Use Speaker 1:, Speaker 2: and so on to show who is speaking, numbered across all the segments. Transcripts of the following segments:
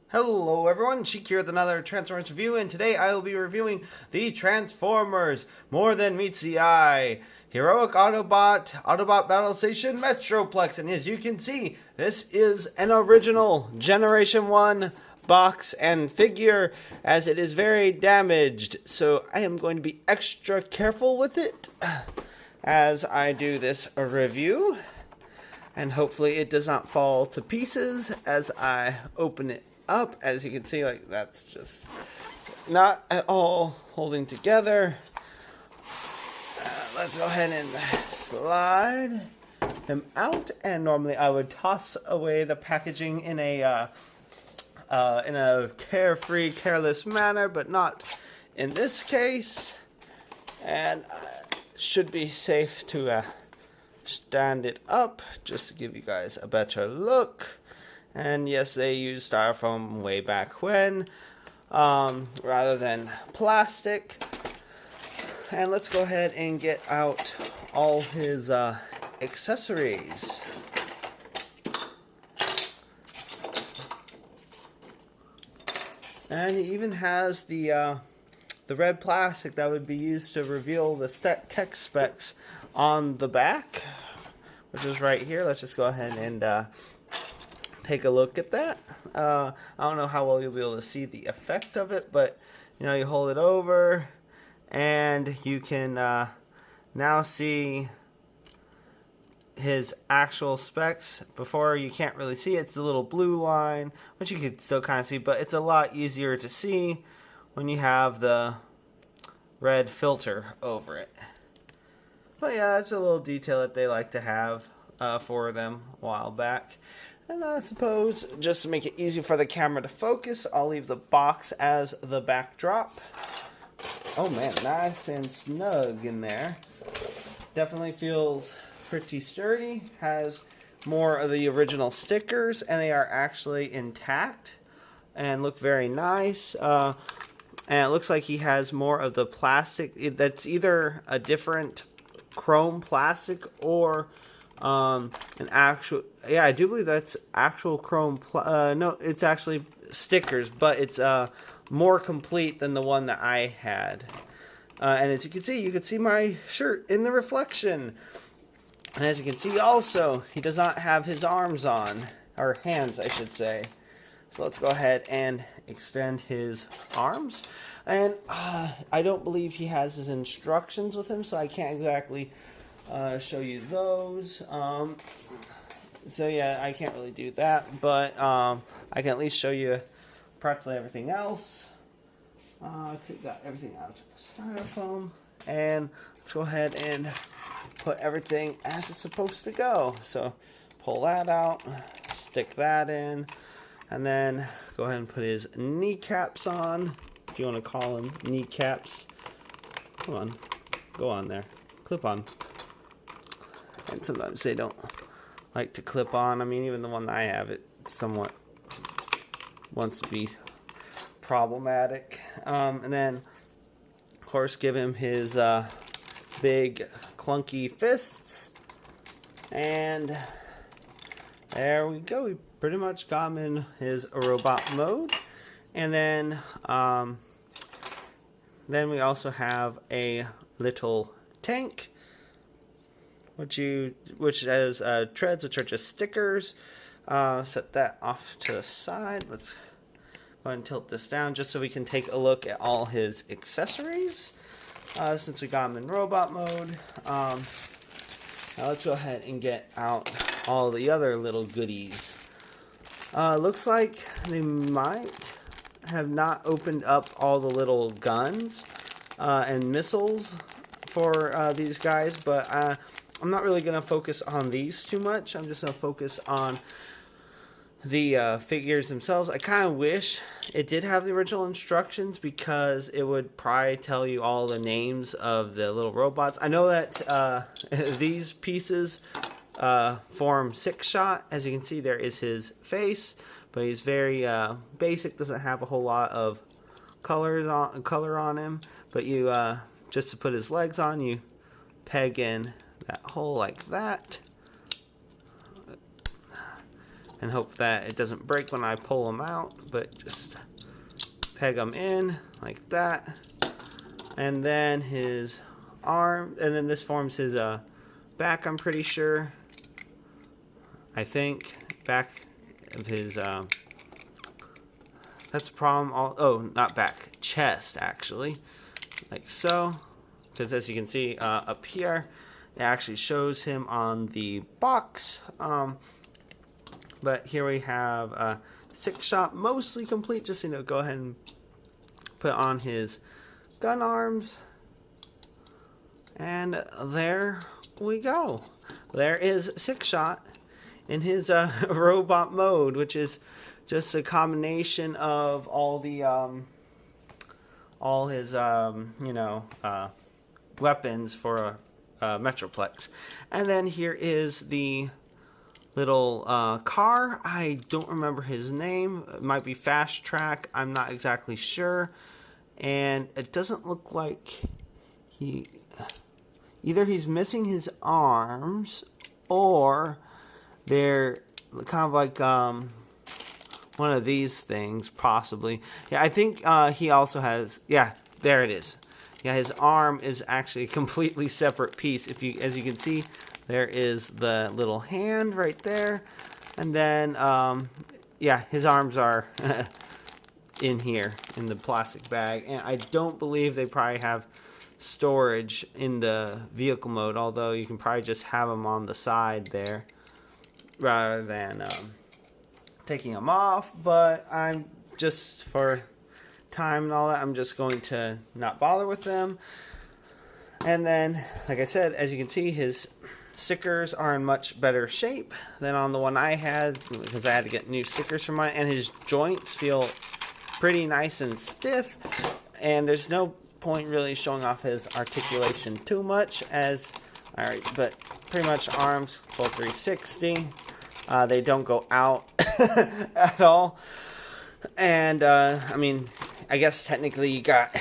Speaker 1: Hello everyone, Sheek here with another Transformers review, and today I will be reviewing the Transformers More Than Meets the Eye Heroic Autobot Battle Station Metroplex. And as you can see, this is an original Generation 1 box and figure, as it is very damaged. So I am going to be extra careful with it as I do this review. And hopefully it does not fall to pieces as I open it up. As you can see, like, that's just not at all holding together. Let's go ahead and slide him out. And normally I would toss away the packaging in a carefree, careless manner, but not in this case. And should be safe to stand it up just to give you guys a better look. And yes, they used styrofoam way back when, rather than plastic. And let's go ahead and get out all his accessories. And he even has the red plastic that would be used to reveal the tech specs on the back, which is right here. Let's just go ahead and take a look at that. I don't know how well you'll be able to see the effect of it, but you know, you hold it over and you can now see his actual specs. Before, you can't really see it. It's the little blue line, which you can still kind of see, but it's a lot easier to see when you have the red filter over it. But yeah, that's a little detail that they like to have for them a while back. And I suppose, just to make it easy for the camera to focus, I'll leave the box as the backdrop. Oh man, nice and snug in there. Definitely feels pretty sturdy. Has more of the original stickers, and they are actually intact and look very nice. And it looks like he has more of the plastic. That's either a different chrome plastic or an actual, yeah, I do believe that's actual chrome, no, it's actually stickers, but it's more complete than the one that I had. And as you can see my shirt in the reflection. And as you can see also, he does not have his arms on, or hands I should say. So let's go ahead and extend his arms. And I don't believe he has his instructions with him, so I can't exactly show you those. So yeah, I can't really do that, but I can at least show you practically everything else. Got everything out of the styrofoam, and let's go ahead and put everything as it's supposed to go. So pull that out, stick that in, and then go ahead and put his kneecaps on, if you want to call them kneecaps. Come on, go on there, clip on. And sometimes they don't like to clip on. I mean, even the one that I have, it somewhat wants to be problematic. And then, of course, give him his big clunky fists. And there we go. We pretty much got him in his robot mode. And then we also have a little tank, which has treads, which are just stickers. Set that off to the side. Let's go ahead and tilt this down just so we can take a look at all his accessories. Since we got him in robot mode, now let's go ahead and get out all the other little goodies. Looks like they might have not opened up all the little guns and missiles for these guys, but I'm not really going to focus on these too much. I'm just going to focus on the figures themselves. I kind of wish it did have the original instructions, because it would probably tell you all the names of the little robots. I know that these pieces form Six Shot. As you can see, there is his face, but he's very basic, doesn't have a whole lot of color on him. But you just to put his legs on, you peg in that hole like that. and hope that it doesn't break when I pull them out, but just peg them in like that. And then his arm, and then this forms his back, I'm pretty sure. I think back of his that's a problem. Oh, not back, chest actually, like so. Because as you can see up here, it actually shows him on the box. But here we have a 6-shot, mostly complete. Just go ahead and put on his gun arms, and there we go. There is 6-shot in his robot mode, which is just a combination of all the all his weapons for a Metroplex. And then here is the little car. I don't remember his name. It might be Fast Track. I'm not exactly sure. And it doesn't look like either he's missing his arms, or they're kind of like one of these things, possibly. Yeah, I think he also has, yeah, there it is. Yeah, his arm is actually a completely separate piece. As you can see, there is the little hand right there. And then, yeah, his arms are in here, in the plastic bag. And I don't believe they probably have storage in the vehicle mode, although you can probably just have them on the side there, rather than taking them off. But I'm just, for time and all that, I'm just going to not bother with them. And then, like I said, as you can see, his stickers are in much better shape than on the one I had, because I had to get new stickers for mine. And his joints feel pretty nice and stiff, and there's no point really showing off his articulation too much, as alright, but pretty much arms full 360. They don't go out at all. And I mean, I guess technically you got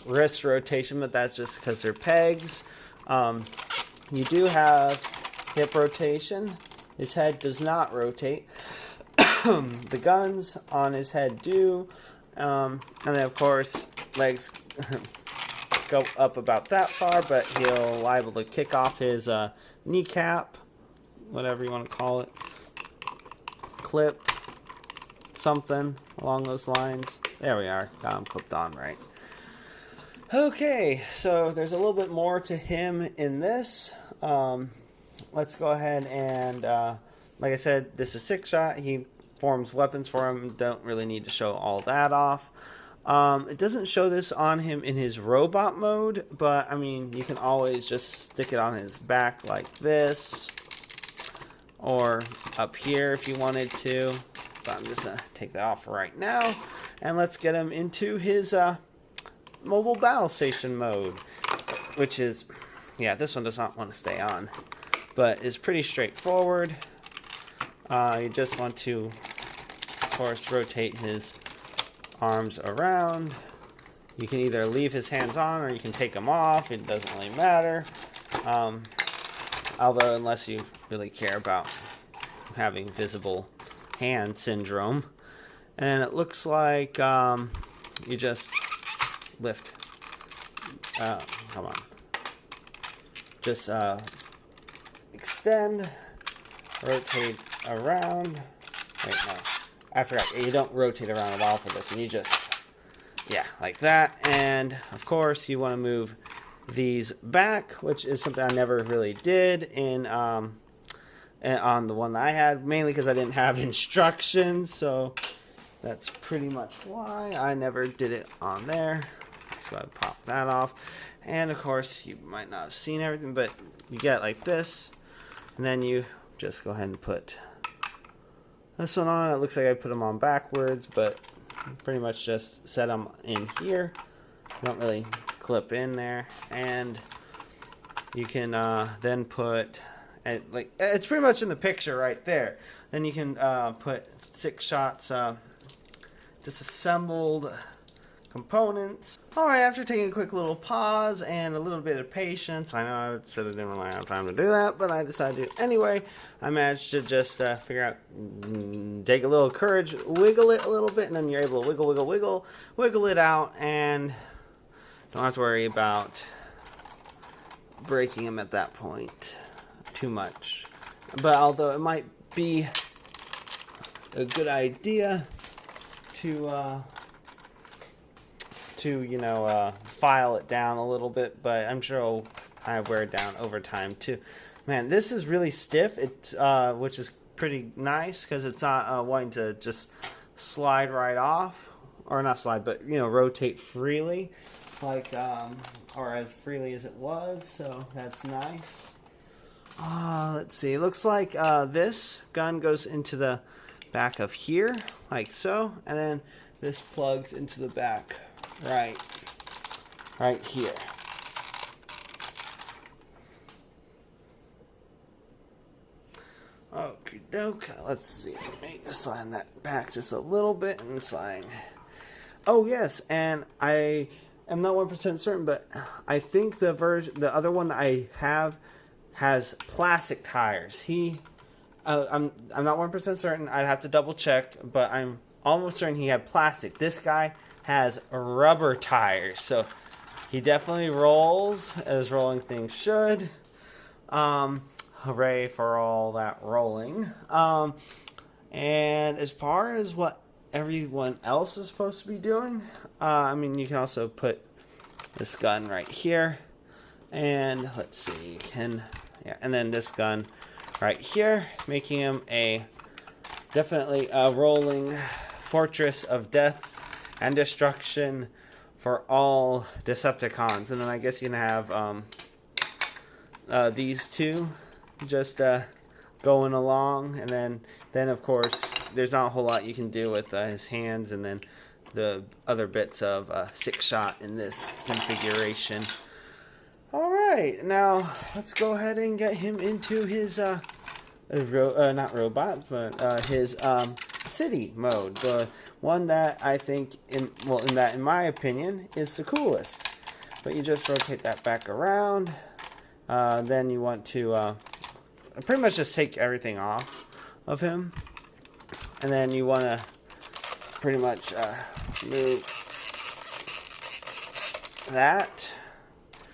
Speaker 1: wrist rotation, but that's just because they're pegs. You do have hip rotation. His head does not rotate. The guns on his head do. And then of course legs go up about that far, but he'll liable to kick off his kneecap, whatever you want to call it, clip, something along those lines. There we are, got him clipped on right. Okay, so there's a little bit more to him in this. Let's go ahead and like I said, this is 6-shot. He forms weapons for him. Don't really need to show all that off. It doesn't show this on him in his robot mode, but I mean, you can always just stick it on his back like this, or up here if you wanted to. But I'm just gonna take that off right now, and let's get him into his mobile battle station mode, which is, yeah, this one does not want to stay on, but is pretty straightforward. You just want to, of course, rotate his arms around. You can either leave his hands on, or you can take them off. It doesn't really matter. Although, unless you really care about having visible hand syndrome. And it looks like you just lift. Come on. Just extend, rotate around. Wait, no. I forgot. You don't rotate around at all for this, and you just, yeah, like that. And of course, you want to move these back, which is something I never really did in on the one that I had, mainly because I didn't have instructions. So that's pretty much why I never did it on there. So I pop that off. And of course, you might not have seen everything, but you get like this, and then you just go ahead and put this one on. It looks like I put them on backwards, but pretty much just set them in here. You don't really clip in there, and you can then put, like, it's pretty much in the picture right there. Then you can put 6 shots disassembled components. Alright, after taking a quick little pause and a little bit of patience, I know I said I didn't really have time to do that, but I decided to anyway. I managed to just figure out, take a little courage, wiggle it a little bit, and then you're able to wiggle it out, and don't have to worry about breaking them at that point too much. But although it might be a good idea to you know, file it down a little bit, but I'm sure it'll kind of wear it down over time too. Man, this is really stiff, which is pretty nice because it's not wanting to just slide right off, or not slide, but you know, rotate freely, like or as freely as it was. So that's nice. Let's see. It looks like this gun goes into the back of here, like so, and then this plugs into the back right here. Okie doke. Let's see. Maybe slide that back just a little bit and slide. Oh yes, and I am not 1% certain, but I think the other one that I have has plastic tires. I'm not 1% certain. I'd have to double check, but I'm almost certain he had plastic. This guy has rubber tires, so he definitely rolls as rolling things should. Hooray for all that rolling. And as far as what everyone else is supposed to be doing, I mean, you can also put this gun right here, and let's see, and then this gun right here, making him definitely a rolling fortress of death and destruction for all Decepticons. And then I guess you can have these two just going along, and then of course there's not a whole lot you can do with his hands, and then the other bits of 6-shot in this configuration. Alright, now let's go ahead and get him into his not robot, but his city mode, the one that I think in my opinion is the coolest. But you just rotate that back around, then you want to pretty much just take everything off of him, and then you want to pretty much move that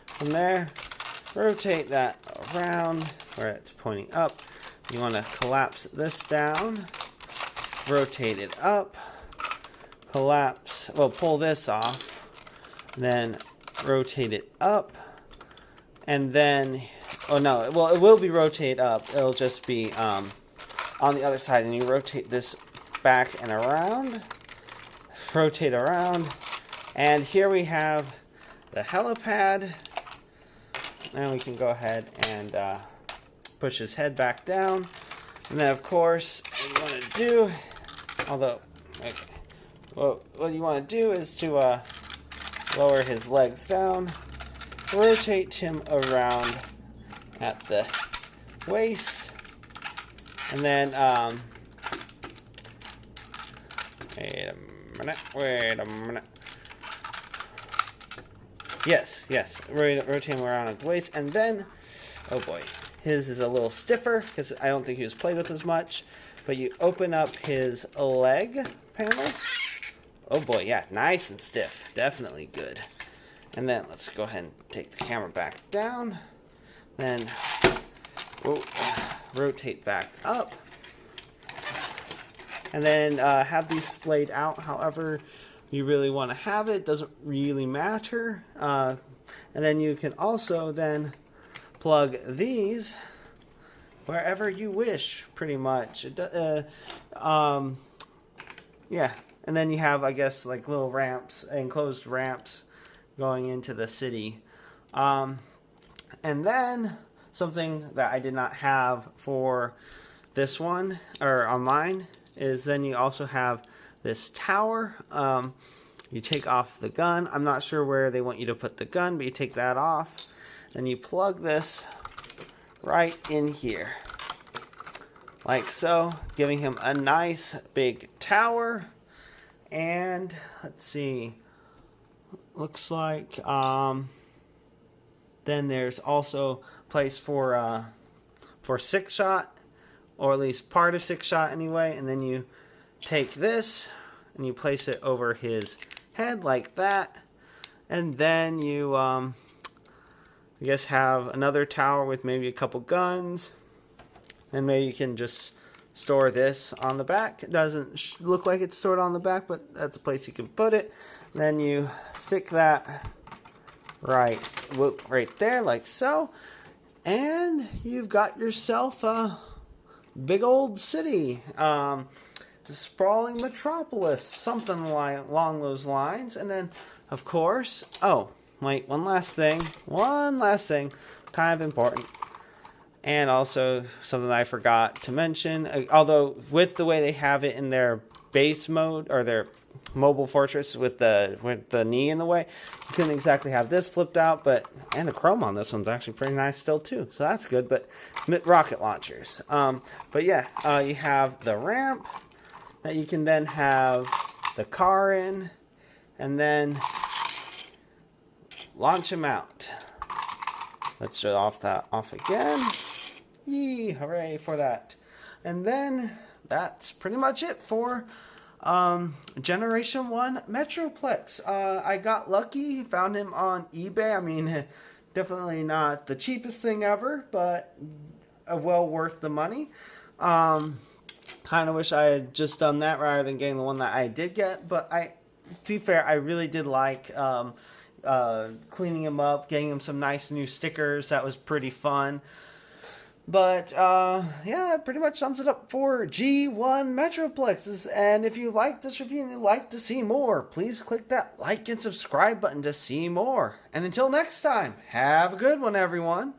Speaker 1: from there, rotate that around where it's pointing up. You want to collapse this down, rotate it up, pull this off, then rotate it up, and then, oh no, well, it will be rotate up, it'll just be on the other side, and you rotate this back and around, rotate around, and here we have the helipad, and we can go ahead and push his head back down, and then of course what you want to do, what you want to do is to lower his legs down, rotate him around at the waist, and then wait a minute. Yes, rotate him around at the waist, and then, oh boy, his is a little stiffer because I don't think he was played with as much, but you open up his leg panels. Oh boy, yeah, nice and stiff, definitely good. And then let's go ahead and take the camera back down, then rotate back up, and then have these splayed out however you really want to have it. Doesn't really matter. And then you can also then plug these wherever you wish, pretty much. Yeah, and then you have, I guess, like little ramps, enclosed ramps going into the city. And then something that I did not have for this one, or on mine, is then you also have this tower. You take off the gun. I'm not sure where they want you to put the gun, but you take that off. Then you plug this right in here, like so, giving him a nice big tower. And let's see, looks like. Then there's also a place for 6-shot, or at least part of 6-shot anyway. And then you take this and you place it over his head like that. And then you, I guess, have another tower with maybe a couple guns. And maybe you can just store this on the back. It doesn't look like it's stored on the back, but that's a place you can put it. Then you stick that right there like so. And you've got yourself a big old city. The sprawling metropolis, something along those lines. And then, of course, oh, wait, one last thing, kind of important. And also something that I forgot to mention, although with the way they have it in their base mode, or their mobile fortress with the knee in the way, you couldn't exactly have this flipped out, and the chrome on this one's actually pretty nice still too, so that's good. But rocket launchers, but yeah, you have the ramp that you can then have the car in, and then launch him out. Let's shut off again. Yee, hooray for that. And then that's pretty much it for Generation 1 Metroplex. I got lucky, found him on eBay. I mean, definitely not the cheapest thing ever, but well worth the money. Kind of wish I had just done that rather than getting the one that I did get, but to be fair, I really did like cleaning him up, getting him some nice new stickers. That was pretty fun. But yeah, that pretty much sums it up for G1 Metroplexes. And if you like this review and you'd like to see more, please click that like and subscribe button to see more. And until next time, have a good one, everyone.